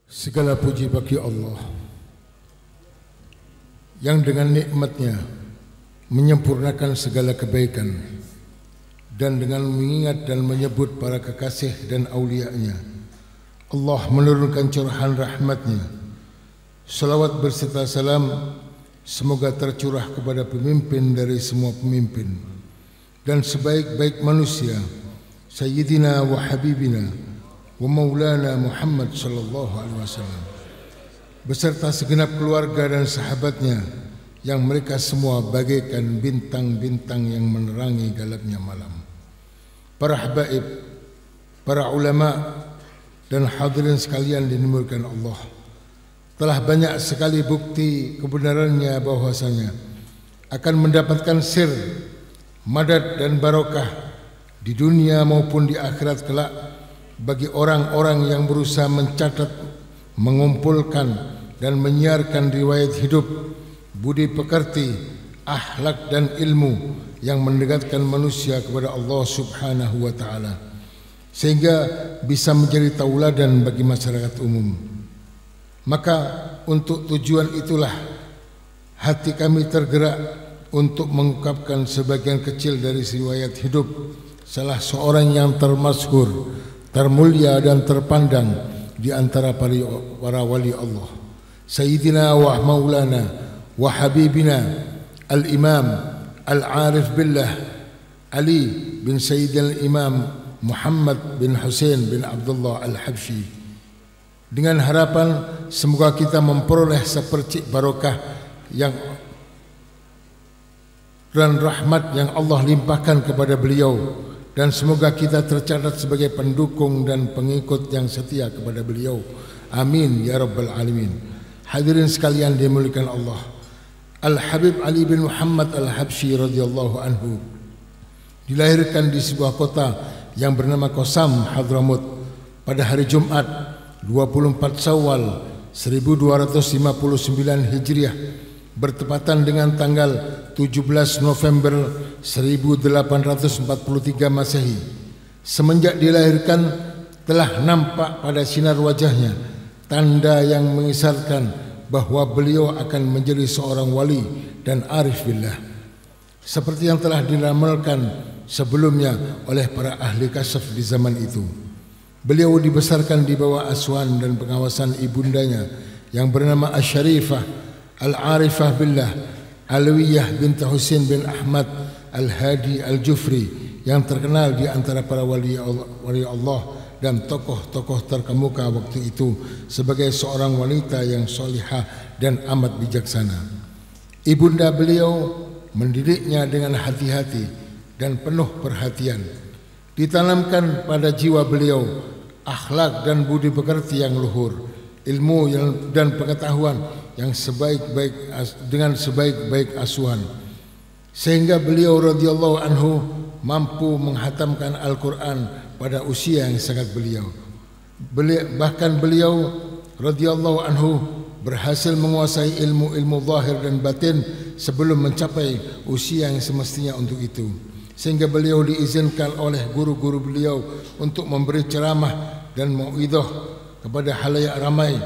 Segala puji bagi Allah yang dengan nikmatnya menyempurnakan segala kebaikan, dan dengan mengingat dan menyebut para kekasih dan aulia-Nya, Allah menurunkan curahan rahmat-Nya. Salawat berserta salam semoga tercurah kepada pemimpin dari semua pemimpin dan sebaik-baik manusia, Sayyidina wa Habibina wa Maulana Muhammad sallallahu alaihi wasallam, beserta segenap keluarga dan sahabatnya yang mereka semua bagaikan bintang-bintang yang menerangi gelapnya malam. Para habaib, para ulama dan hadirin sekalian dimuliakan Allah, telah banyak sekali bukti kebenarannya bahwasanya akan mendapatkan sir, madad dan barokah di dunia maupun di akhirat kelak bagi orang-orang yang berusaha mencatat, mengumpulkan dan menyiarkan riwayat hidup, budi pekerti, akhlak dan ilmu yang mendekatkan manusia kepada Allah Subhanahu wa taala, sehingga bisa menjadi tauladan bagi masyarakat umum. Maka untuk tujuan itulah hati kami tergerak untuk mengungkapkan sebagian kecil dari riwayat hidup salah seorang yang termasyhur, termulia dan terpandang di antara para wali Allah, Sayyidina wa Maulana wa Habibina Al-Imam Al-Arif Billah Ali bin Sayyidil Imam Muhammad bin Hussein bin Abdullah Al-Habsyi, dengan harapan semoga kita memperoleh sepercik barokah yang dan rahmat yang Allah limpahkan kepada beliau, dan semoga kita tercatat sebagai pendukung dan pengikut yang setia kepada beliau. Amin ya rabbal alamin. Hadirin sekalian dimuliakan Allah, Al-Habib Ali bin Muhammad Al-Habsyi radhiyallahu anhu dilahirkan di sebuah kota yang bernama Qasam, Hadramut pada hari Jumat 24 Syawal 1259 Hijriah, bertepatan dengan tanggal 17 November 1843 Masehi. Semenjak dilahirkan telah nampak pada sinar wajahnya tanda yang mengisarkan bahwa beliau akan menjadi seorang wali dan arif billah, seperti yang telah diramalkan sebelumnya oleh para ahli kasyaf di zaman itu. Beliau dibesarkan di bawah asuhan dan pengawasan ibundanya yang bernama Asy-Syarifah Al-Arifah Billah Alawiyah binti Husain bin Ahmad Al-Hadi Al-Jufri, yang terkenal di antara para wali Allah dan tokoh-tokoh terkemuka waktu itu sebagai seorang wanita yang solihah dan amat bijaksana. Ibunda beliau mendidiknya dengan hati-hati dan penuh perhatian. Ditanamkan pada jiwa beliau akhlak dan budi pekerti yang luhur, ilmu dan pengetahuan yang dengan sebaik-baik asuhan, sehingga beliau radhiyallahu anhu mampu menghatamkan Al-Quran pada usia yang sangat bahkan beliau radhiyallahu anhu berhasil menguasai ilmu-ilmu zahir dan batin sebelum mencapai usia yang semestinya untuk itu, sehingga beliau diizinkan oleh guru-guru beliau untuk memberi ceramah dan mauidhah kepada halayak ramai,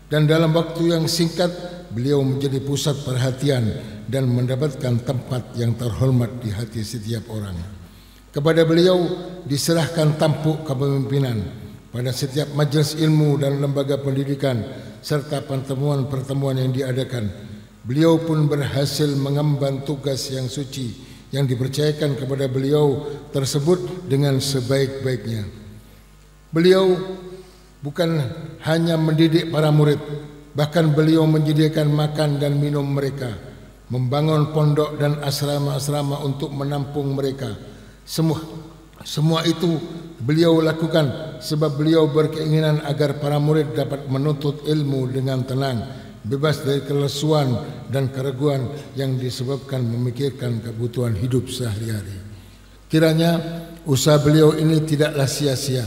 dan dalam waktu yang singkat beliau menjadi pusat perhatian dan mendapatkan tempat yang terhormat di hati setiap orang. Kepada beliau diserahkan tampuk kepemimpinan pada setiap majelis ilmu dan lembaga pendidikan serta pertemuan-pertemuan yang diadakan. Beliau pun berhasil mengemban tugas yang suci yang dipercayakan kepada beliau tersebut dengan sebaik-baiknya. Beliau bukan hanya mendidik para murid, bahkan beliau menyediakan makan dan minum mereka, membangun pondok dan asrama-asrama untuk menampung mereka. Semua itu beliau lakukan sebab beliau berkeinginan agar para murid dapat menuntut ilmu dengan tenang, bebas dari kelesuan dan keraguan yang disebabkan memikirkan kebutuhan hidup sehari-hari. Kiranya usaha beliau ini tidaklah sia-sia.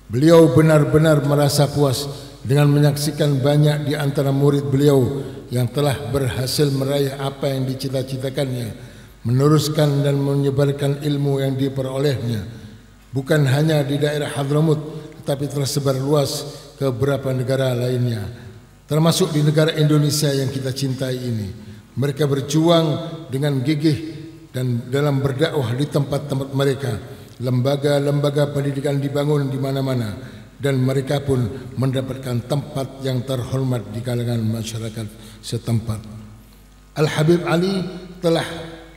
Beliau benar-benar merasa puas dengan menyaksikan banyak di antara murid beliau yang telah berhasil meraih apa yang dicita-citakannya, meneruskan dan menyebarkan ilmu yang diperolehnya, bukan hanya di daerah Hadramut tetapi tersebar luas ke beberapa negara lainnya, termasuk di negara Indonesia yang kita cintai ini. Mereka berjuang dengan gigih dan dalam berdakwah di tempat-tempat mereka. Lembaga-lembaga pendidikan dibangun di mana-mana dan mereka pun mendapatkan tempat yang terhormat di kalangan masyarakat setempat. Al-Habib Ali telah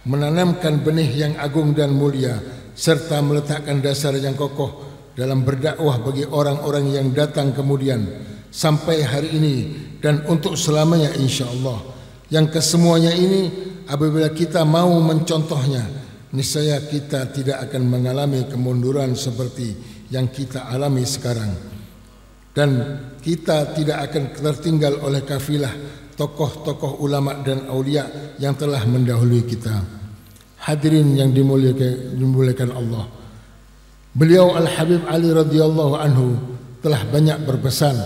menanamkan benih yang agung dan mulia serta meletakkan dasar yang kokoh dalam berdakwah bagi orang-orang yang datang kemudian sampai hari ini dan untuk selamanya insya-Allah. Yang kesemuanya ini apabila kita mau mencontohnya, niscaya kita tidak akan mengalami kemunduran seperti yang kita alami sekarang, dan kita tidak akan tertinggal oleh kafilah tokoh-tokoh ulama dan aulia yang telah mendahului kita. Hadirin yang dimuliakan Allah, beliau Al-Habib Ali radhiyallahu anhu telah banyak berpesan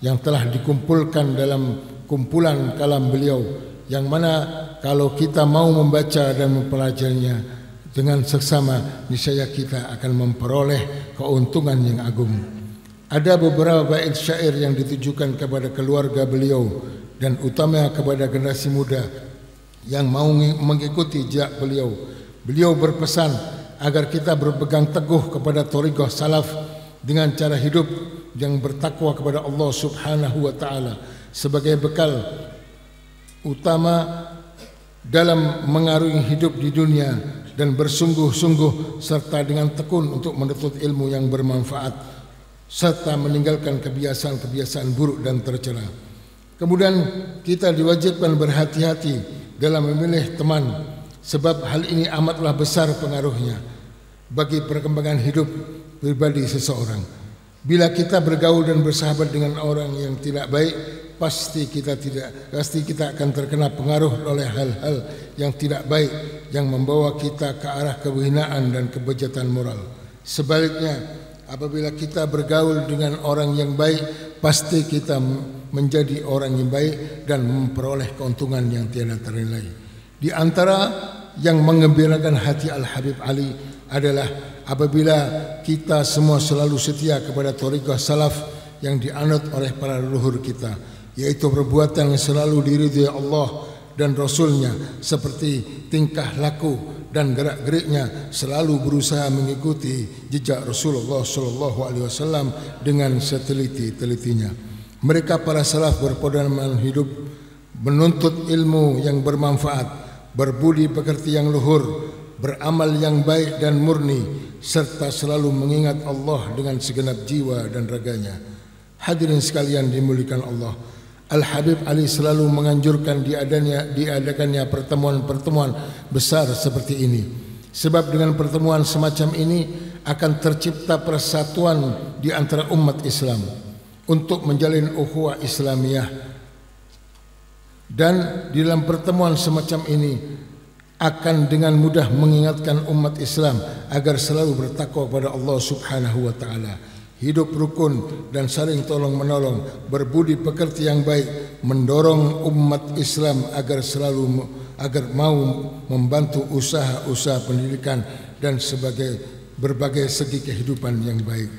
yang telah dikumpulkan dalam kumpulan kalam beliau, yang mana kalau kita mau membaca dan mempelajarinya dengan seksama, niscaya kita akan memperoleh keuntungan yang agung. Ada beberapa bait syair yang ditujukan kepada keluarga beliau dan utamanya kepada generasi muda yang mau mengikuti jejak beliau. Beliau berpesan agar kita berpegang teguh kepada thariqah salaf dengan cara hidup yang bertakwa kepada Allah Subhanahu wa taala sebagai bekal utama dalam mengarungi hidup di dunia dan bersungguh-sungguh serta dengan tekun untuk menuntut ilmu yang bermanfaat serta meninggalkan kebiasaan-kebiasaan buruk dan tercela. Kemudian kita diwajibkan berhati-hati dalam memilih teman, sebab hal ini amatlah besar pengaruhnya bagi perkembangan hidup pribadi seseorang. Bila kita bergaul dan bersahabat dengan orang yang tidak baik, pasti kita akan terkena pengaruh oleh hal-hal yang tidak baik yang membawa kita ke arah kehinaan dan kebejatan moral. Sebaliknya, apabila kita bergaul dengan orang yang baik, pasti kita menjadi orang yang baik dan memperoleh keuntungan yang tiada ternilai. Di antara yang menggembirakan hati Al-Habib Ali adalah apabila kita semua selalu setia kepada thariqah salaf yang dianut oleh para leluhur kita, yaitu perbuatan yang selalu diridhai Allah dan Rasulnya, seperti tingkah laku dan gerak-geriknya selalu berusaha mengikuti jejak Rasulullah SAW dengan seteliti-telitinya. Mereka para salaf berpedoman hidup menuntut ilmu yang bermanfaat, berbudi pekerti yang luhur, beramal yang baik dan murni, serta selalu mengingat Allah dengan segenap jiwa dan raganya. Hadirin sekalian dimuliakan Allah, Al-Habib Ali selalu menganjurkan diadakannya pertemuan-pertemuan besar seperti ini, sebab dengan pertemuan semacam ini akan tercipta persatuan di antara umat Islam untuk menjalin ukhuwah Islamiyah. Dan di dalam pertemuan semacam ini akan dengan mudah mengingatkan umat Islam agar selalu bertakwa kepada Allah Subhanahu wa taala, hidup rukun dan saling tolong menolong, berbudi pekerti yang baik, mendorong umat Islam agar mau membantu usaha-usaha pendidikan dan sebagai berbagai segi kehidupan yang baik.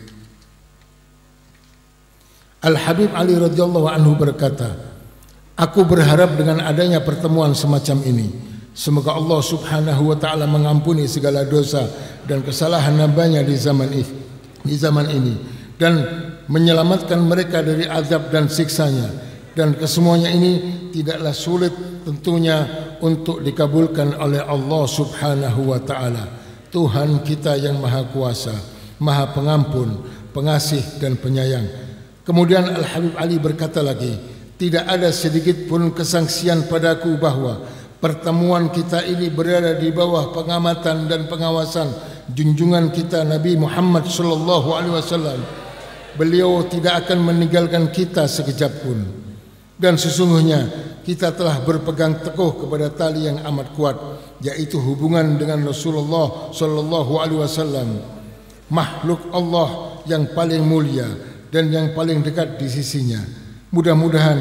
Al-Habib Ali radhiyallahu anhu berkata, aku berharap dengan adanya pertemuan semacam ini, semoga Allah Subhanahu wa taala mengampuni segala dosa dan kesalahan hamba-Nya di zaman ini dan menyelamatkan mereka dari azab dan siksanya. Dan kesemuanya ini tidaklah sulit tentunya untuk dikabulkan oleh Allah Subhanahu wa taala, Tuhan kita yang Maha Kuasa, Maha Pengampun, Pengasih dan Penyayang. Kemudian Al-Habib Ali berkata lagi, tidak ada sedikit pun kesangsian padaku bahwa pertemuan kita ini berada di bawah pengamatan dan pengawasan junjungan kita Nabi Muhammad sallallahu alaihi wasallam. Beliau tidak akan meninggalkan kita sekejap pun. Dan sesungguhnya kita telah berpegang teguh kepada tali yang amat kuat, yaitu hubungan dengan Rasulullah sallallahu alaihi wasallam, makhluk Allah yang paling mulia dan yang paling dekat di sisinya. Mudah-mudahan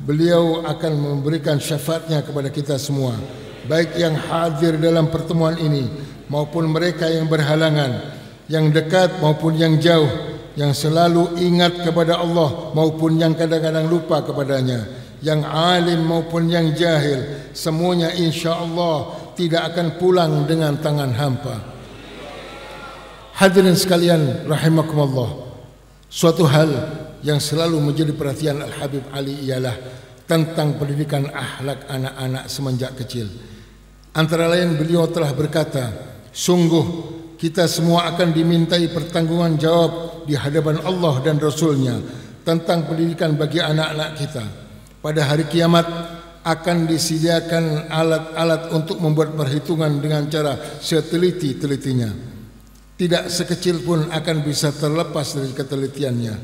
beliau akan memberikan syafaatnya kepada kita semua, baik yang hadir dalam pertemuan ini maupun mereka yang berhalangan, yang dekat maupun yang jauh, yang selalu ingat kepada Allah maupun yang kadang-kadang lupa kepadanya, yang alim maupun yang jahil, semuanya insya-Allah tidak akan pulang dengan tangan hampa. Hadirin sekalian rahimakumullah, suatu hal yang selalu menjadi perhatian Al-Habib Ali ialah tentang pendidikan akhlak anak-anak semenjak kecil. Antara lain beliau telah berkata, sungguh kita semua akan dimintai pertanggungan jawab di hadapan Allah dan Rasulnya tentang pendidikan bagi anak-anak kita. Pada hari kiamat akan disediakan alat-alat untuk membuat perhitungan dengan cara seteliti-telitinya. Tidak sekecil pun akan bisa terlepas dari ketelitiannya.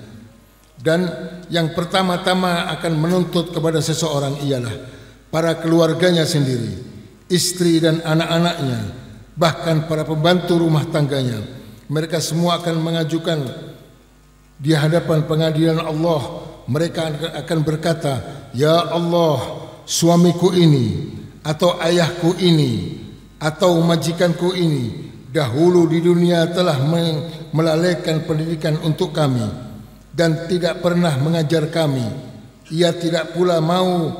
Dan yang pertama-tama akan menuntut kepada seseorang ialah para keluarganya sendiri, istri dan anak-anaknya, bahkan para pembantu rumah tangganya. Mereka semua akan mengajukan di hadapan pengadilan Allah. Mereka akan berkata, ya Allah, suamiku ini atau ayahku ini atau majikanku ini dahulu di dunia telah melalaikan pendidikan untuk kami dan tidak pernah mengajar kami. Ia tidak pula mau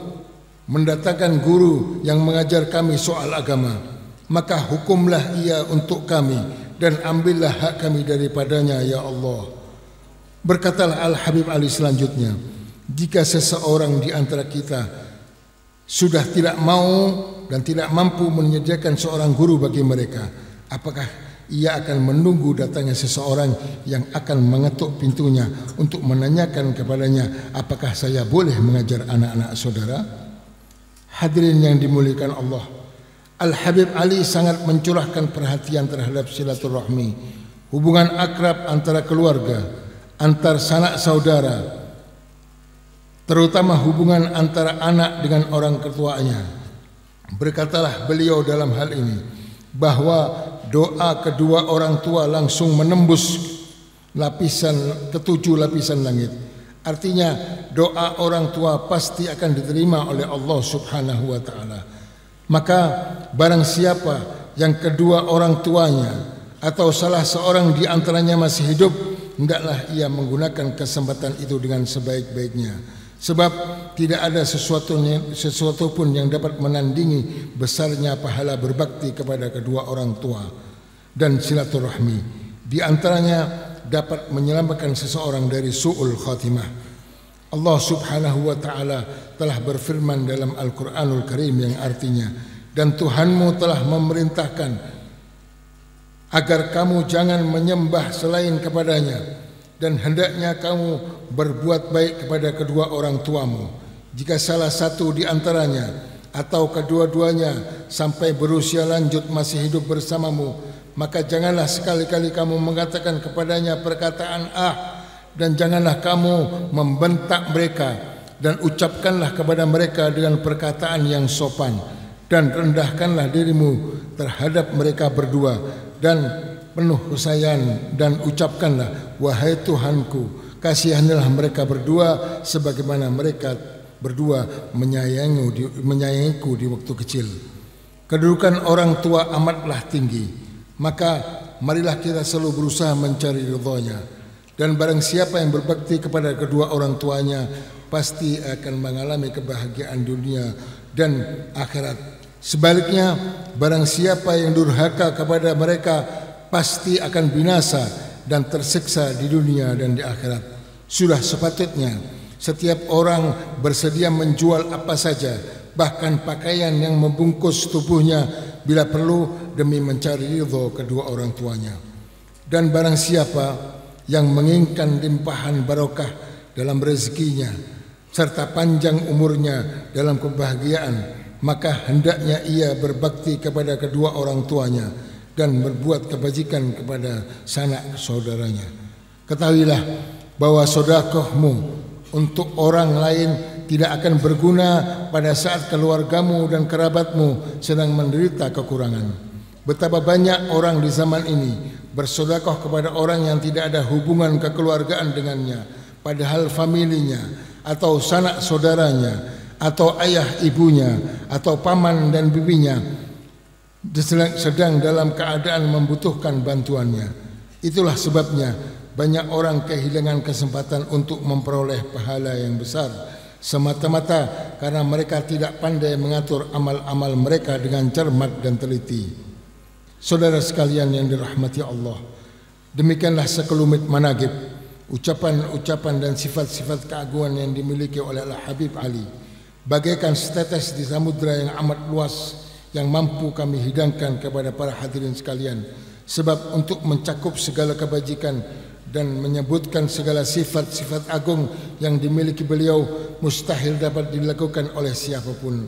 mendatangkan guru yang mengajar kami soal agama. Maka hukumlah ia untuk kami dan ambillah hak kami daripadanya, ya Allah. Berkatalah Al-Habib Ali selanjutnya, jika seseorang di antara kita sudah tidak mau dan tidak mampu menyediakan seorang guru bagi mereka, apakah ia akan menunggu datangnya seseorang yang akan mengetuk pintunya untuk menanyakan kepadanya, apakah saya boleh mengajar anak-anak saudara? Hadirin yang dimuliakan Allah, Al-Habib Ali sangat mencurahkan perhatian terhadap silaturahmi, hubungan akrab antara keluarga, antar sanak saudara, terutama hubungan antara anak dengan orang ketuanya. Berkatalah beliau dalam hal ini bahwa doa kedua orang tua langsung menembus ketujuh lapisan langit. Artinya doa orang tua pasti akan diterima oleh Allah Subhanahu wa taala. Maka barang siapa yang kedua orang tuanya atau salah seorang di antaranya masih hidup, hendaklah ia menggunakan kesempatan itu dengan sebaik-baiknya. Sebab tidak ada sesuatu pun yang dapat menandingi besarnya pahala berbakti kepada kedua orang tua dan silaturahmi. Di antaranya dapat menyelamatkan seseorang dari su'ul khatimah. Allah Subhanahu wa taala telah berfirman dalam Al-Qur'anul Karim yang artinya, dan Tuhanmu telah memerintahkan agar kamu jangan menyembah selain kepadanya, dan hendaknya kamu berbuat baik kepada kedua orang tuamu. Jika salah satu di antaranya atau kedua-duanya sampai berusia lanjut masih hidup bersamamu, maka janganlah sekali-kali kamu mengatakan kepadanya perkataan dan janganlah kamu membentak mereka, dan ucapkanlah kepada mereka dengan perkataan yang sopan, dan rendahkanlah dirimu terhadap mereka berdua dan penuh kesayang, dan ucapkanlah, wahai Tuhanku, kasihanilah mereka berdua sebagaimana mereka berdua menyayangiku di waktu kecil. Kedudukan orang tua amatlah tinggi, maka marilah kita selalu berusaha mencari ridhonya. Dan barang siapa yang berbakti kepada kedua orang tuanya pasti akan mengalami kebahagiaan dunia dan akhirat. Sebaliknya, barang siapa yang durhaka kepada mereka pasti akan binasa dan tersiksa di dunia dan di akhirat. Sudah sepatutnya setiap orang bersedia menjual apa saja, bahkan pakaian yang membungkus tubuhnya bila perlu demi mencari ridho kedua orang tuanya. Dan barang siapa yang menginginkan limpahan barokah dalam rezekinya serta panjang umurnya dalam kebahagiaan, maka hendaknya ia berbakti kepada kedua orang tuanya dan berbuat kebajikan kepada sanak saudaranya. Ketahuilah bahwa sedekahmu untuk orang lain tidak akan berguna pada saat keluargamu dan kerabatmu sedang menderita kekurangan. Betapa banyak orang di zaman ini bersedekah kepada orang yang tidak ada hubungan kekeluargaan dengannya, padahal familinya atau sanak saudaranya atau ayah ibunya atau paman dan bibinya sedang dalam keadaan membutuhkan bantuannya. Itulah sebabnya banyak orang kehilangan kesempatan untuk memperoleh pahala yang besar semata-mata karena mereka tidak pandai mengatur amal-amal mereka dengan cermat dan teliti. Saudara sekalian yang dirahmati Allah, demikianlah sekelumit manaqib, ucapan-ucapan dan sifat-sifat keagungan yang dimiliki oleh Al-Habib Ali, bagaikan setetes di samudra yang amat luas yang mampu kami hidangkan kepada para hadirin sekalian. Sebab untuk mencakup segala kebajikan dan menyebutkan segala sifat-sifat agung yang dimiliki beliau mustahil dapat dilakukan oleh siapapun.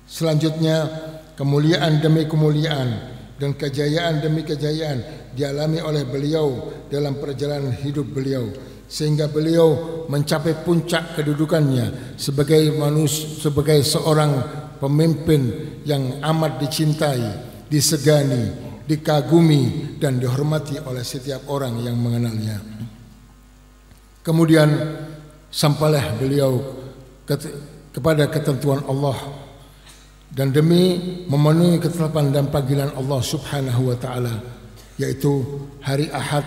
Selanjutnya, kemuliaan demi kemuliaan dan kejayaan demi kejayaan dialami oleh beliau dalam perjalanan hidup beliau, sehingga beliau mencapai puncak kedudukannya sebagai sebagai seorang pemimpin yang amat dicintai, disegani, dikagumi dan dihormati oleh setiap orang yang mengenalnya. Kemudian sampailah beliau kepada ketentuan Allah dan demi memenuhi ketetapan dan panggilan Allah Subhanahu wa taala, yaitu hari Ahad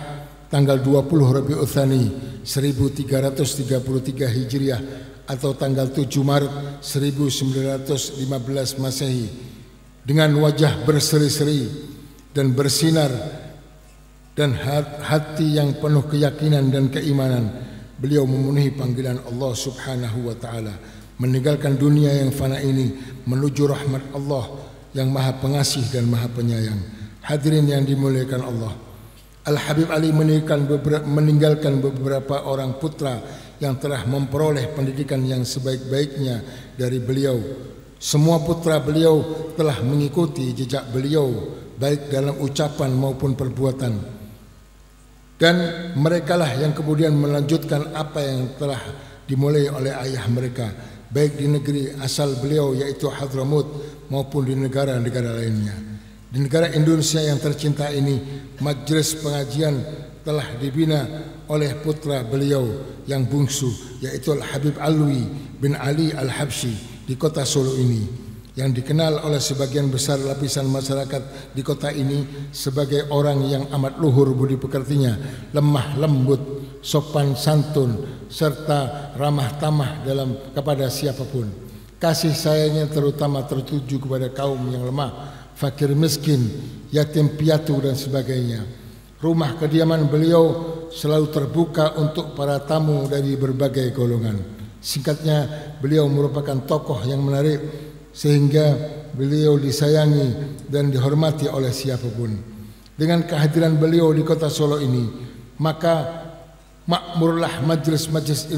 tanggal 20 Rabiul Tsani 1333 Hijriah atau tanggal 7 Maret 1915 Masehi, dengan wajah berseri-seri dan bersinar dan hati yang penuh keyakinan dan keimanan, beliau memenuhi panggilan Allah Subhanahu wa taala, meninggalkan dunia yang fana ini menuju rahmat Allah yang Maha Pengasih dan Maha Penyayang. Hadirin yang dimuliakan Allah, Al-Habib Ali meninggalkan beberapa orang putra yang telah memperoleh pendidikan yang sebaik-baiknya dari beliau. Semua putra beliau telah mengikuti jejak beliau baik dalam ucapan maupun perbuatan, dan merekalah yang kemudian melanjutkan apa yang telah dimulai oleh ayah mereka, baik di negeri asal beliau yaitu Hadramut maupun di negara-negara lainnya. Di negara Indonesia yang tercinta ini, majlis pengajian telah dibina oleh putra beliau yang bungsu, yaitu Al-Habib Alwi bin Ali Al-Habsyi di kota Solo ini, yang dikenal oleh sebagian besar lapisan masyarakat di kota ini sebagai orang yang amat luhur budi pekertinya, lemah lembut, sopan santun, serta ramah tamah kepada siapapun. Kasih sayangnya terutama tertuju kepada kaum yang lemah, fakir miskin, yatim piatu dan sebagainya. Rumah kediaman beliau selalu terbuka untuk para tamu dari berbagai golongan. Singkatnya, beliau merupakan tokoh yang menarik sehingga beliau disayangi dan dihormati oleh siapapun. Dengan kehadiran beliau di kota Solo ini, maka makmurlah majelis-majelis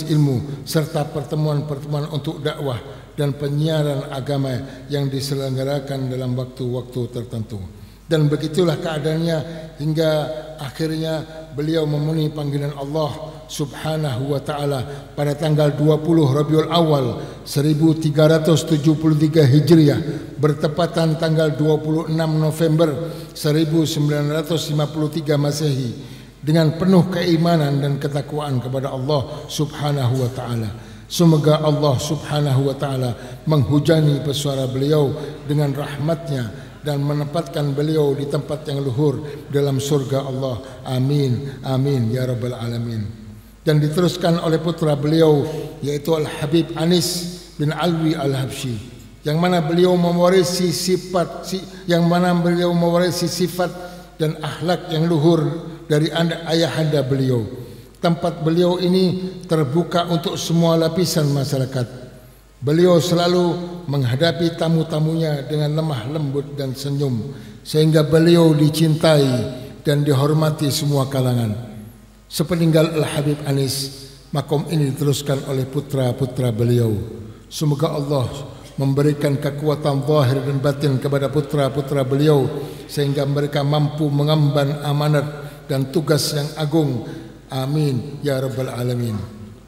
ilmu serta pertemuan-pertemuan untuk dakwah dan penyiaran agama yang diselenggarakan dalam waktu-waktu tertentu. Dan begitulah keadaannya hingga akhirnya beliau memenuhi panggilan Allah Subhanahu wa taala pada tanggal 20 Rabiul Awal 1373 Hijriah, bertepatan tanggal 26 November 1953 Masehi, dengan penuh keimanan dan ketakwaan kepada Allah Subhanahu wa taala. Semoga Allah Subhanahu wa taala menghujani pesuara beliau dengan rahmatnya dan menempatkan beliau di tempat yang luhur dalam surga Allah. Amin, amin ya rabbal alamin. Dan diteruskan oleh putra beliau yaitu Al-Habib Anis bin Alwi Al-Habsyi, yang mana beliau mewarisi sifat dan akhlak yang luhur dari ayahanda beliau. Tempat beliau ini terbuka untuk semua lapisan masyarakat. Beliau selalu menghadapi tamu-tamunya dengan lemah lembut dan senyum, sehingga beliau dicintai dan dihormati semua kalangan. Sepeninggal Al-Habib Anis, makom ini diteruskan oleh putra-putra beliau. Semoga Allah memberikan kekuatan zahir dan batin kepada putra-putra beliau sehingga mereka mampu mengemban amanat dan tugas yang agung. Amin ya rabbal alamin.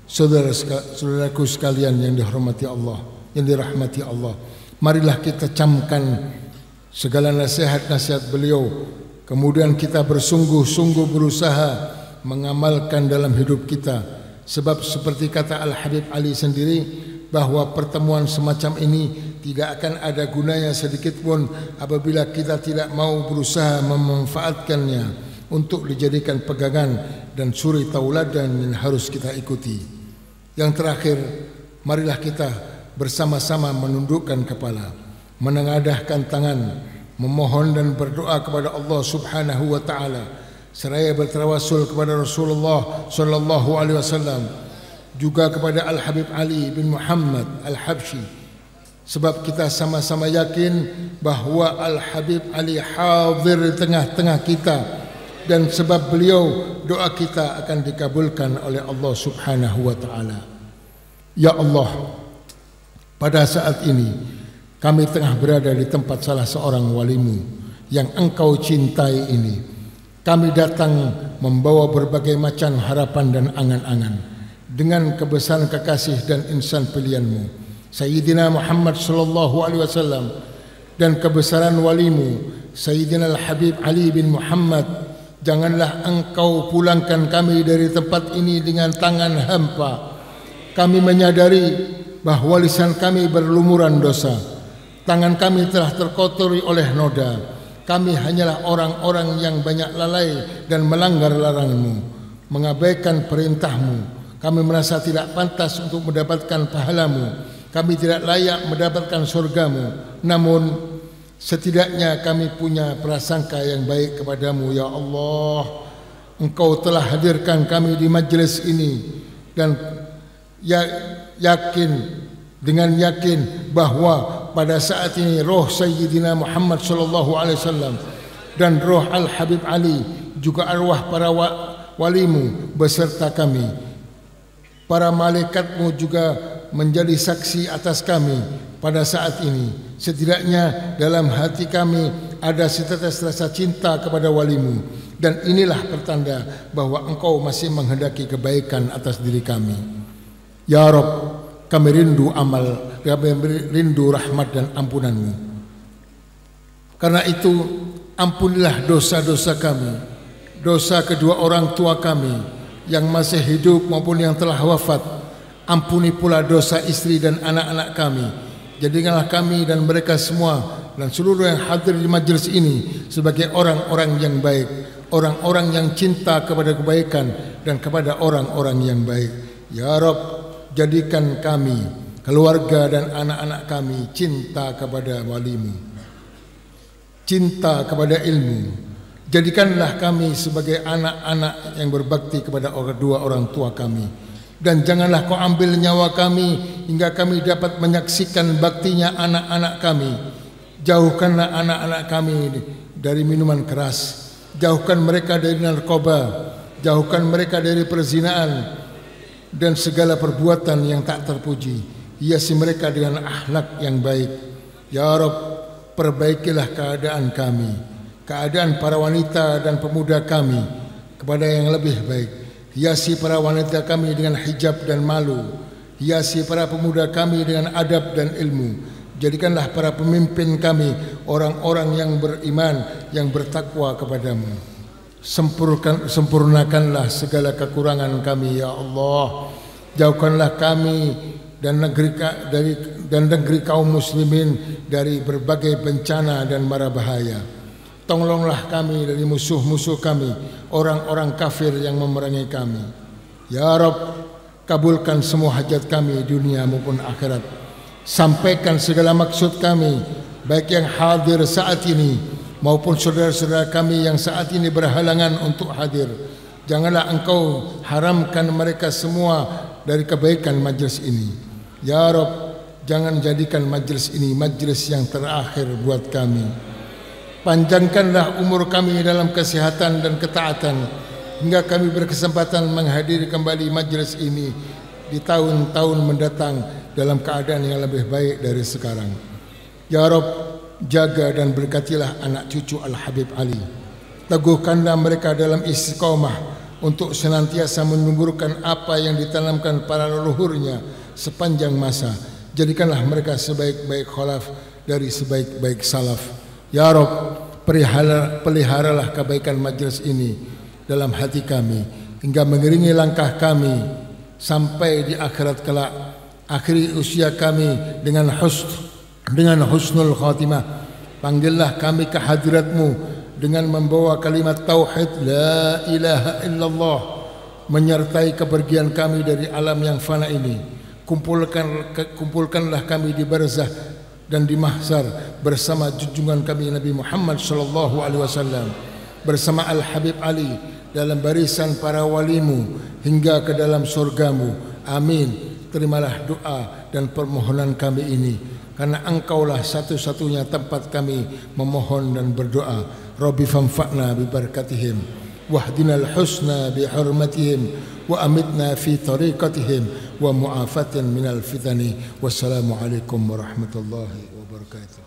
Saudaraku sekalian yang dihormati Allah, yang dirahmati Allah, marilah kita camkan segala nasihat-nasihat beliau, kemudian kita bersungguh-sungguh berusaha mengamalkan dalam hidup kita. Sebab seperti kata Al-Habib Ali sendiri, bahwa pertemuan semacam ini tidak akan ada gunanya sedikit pun apabila kita tidak mau berusaha memanfaatkannya untuk dijadikan pegangan dan suri tauladan yang harus kita ikuti. Yang terakhir, marilah kita bersama-sama menundukkan kepala, menengadahkan tangan, memohon dan berdoa kepada Allah Subhanahu wa taala, seraya bertawasul kepada Rasulullah sallallahu alaihi wasallam, juga kepada Al-Habib Ali bin Muhammad Al-Habsyi. Sebab kita sama-sama yakin bahawa Al-Habib Ali hadir di tengah-tengah kita, dan sebab beliau doa kita akan dikabulkan oleh Allah Subhanahu wa taala. Ya Allah, pada saat ini kami tengah berada di tempat salah seorang walimu yang Engkau cintai ini. Kami datang membawa berbagai macam harapan dan angan-angan dengan kebesaran kekasih dan insan pilihanmu Sayyidina Muhammad sallallahu alaihi wasallam, dan kebesaran walimu Sayyidina Al-Habib Ali bin Muhammad. Janganlah Engkau pulangkan kami dari tempat ini dengan tangan hampa. Kami menyadari bahawa lisan kami berlumuran dosa, tangan kami telah terkotori oleh noda. Kami hanyalah orang-orang yang banyak lalai dan melanggar laranganmu, mengabaikan perintahmu. Kami merasa tidak pantas untuk mendapatkan pahalamu. Kami tidak layak mendapatkan surgamu. Namun setidaknya kami punya prasangka yang baik kepadamu. Ya Allah, Engkau telah hadirkan kami di majlis ini, dan dengan yakin bahawa pada saat ini roh Sayyidina Muhammad sallallahu alaihi wasallam dan roh Al-Habib Ali, juga arwah para walimu beserta kami, para malaikatmu juga menjadi saksi atas kami pada saat ini. Setidaknya dalam hati kami ada setetes rasa cinta kepada walimu, dan inilah pertanda bahawa Engkau masih menghendaki kebaikan atas diri kami. Ya Rabb, kami rindu amal, kami rindu rahmat dan ampunanmu. Karena itu ampunilah dosa-dosa kami, dosa kedua orang tua kami yang masih hidup maupun yang telah wafat. Ampuni pula dosa istri dan anak-anak kami. Jadikanlah kami dan mereka semua dan seluruh yang hadir di majlis ini sebagai orang-orang yang baik, orang-orang yang cinta kepada kebaikan dan kepada orang-orang yang baik. Ya Rabb, jadikan kami, keluarga dan anak-anak kami cinta kepada walimu, cinta kepada ilmu. Jadikanlah kami sebagai anak-anak yang berbakti kepada kedua orang tua kami. Dan janganlah Kau ambil nyawa kami hingga kami dapat menyaksikan baktinya anak-anak kami. Jauhkanlah anak-anak kami dari minuman keras, jauhkan mereka dari narkoba, jauhkan mereka dari perzinaan dan segala perbuatan yang tak terpuji. Hiasi mereka dengan akhlak yang baik. Ya Rabb, perbaikilah keadaan kami, keadaan para wanita dan pemuda kami kepada yang lebih baik. Hiasi para wanita kami dengan hijab dan malu. Hiasi para pemuda kami dengan adab dan ilmu. Jadikanlah para pemimpin kami orang-orang yang beriman, yang bertakwa kepadamu. Sempurnakanlah segala kekurangan kami, Ya Allah. Jauhkanlah kami dan negeri kaum muslimin dari berbagai bencana dan mara bahaya. Tolonglah kami dari musuh-musuh kami, orang-orang kafir yang memerangi kami. Ya Rabb, kabulkan semua hajat kami dunia maupun akhirat. Sampaikan segala maksud kami, baik yang hadir saat ini maupun saudara-saudara kami yang saat ini berhalangan untuk hadir. Janganlah Engkau haramkan mereka semua dari kebaikan majlis ini. Ya Rabb, jangan jadikan majlis ini majlis yang terakhir buat kami. Panjangkanlah umur kami dalam kesehatan dan ketaatan hingga kami berkesempatan menghadiri kembali majlis ini di tahun-tahun mendatang dalam keadaan yang lebih baik dari sekarang. Ya Rabb, jaga dan berkatilah anak cucu Al-Habib Ali. Teguhkanlah mereka dalam istiqamah untuk senantiasa menyuburkan apa yang ditanamkan para leluhurnya sepanjang masa. Jadikanlah mereka sebaik-baik khalaf dari sebaik-baik salaf. Ya Rabb, peliharalah kebaikan majlis ini dalam hati kami hingga mengiringi langkah kami sampai di akhirat kelak. Akhiri usia kami dengan husnul khatimah. Panggillah kami ke hadirat-Mu dengan membawa kalimat tauhid la ilaha illallah, menyertai kepergian kami dari alam yang fana ini. Kumpulkanlah kami di barzah dan di mahsyar bersama junjungan kami Nabi Muhammad sallallahu alaihi wasallam, bersama Al Habib Ali dalam barisan para walimu hingga ke dalam surgamu. Amin. Terimalah doa dan permohonan kami ini, karena engkaulah satu-satunya tempat kami memohon dan berdoa. Rabbi fanfa'na bi barakatihim wahdinal husna bi hurmatihim wa amitna fi tariqatihim wa mu'afatan minal fitani. Wassalamu alaikum warahmatullahi wabarakatuh.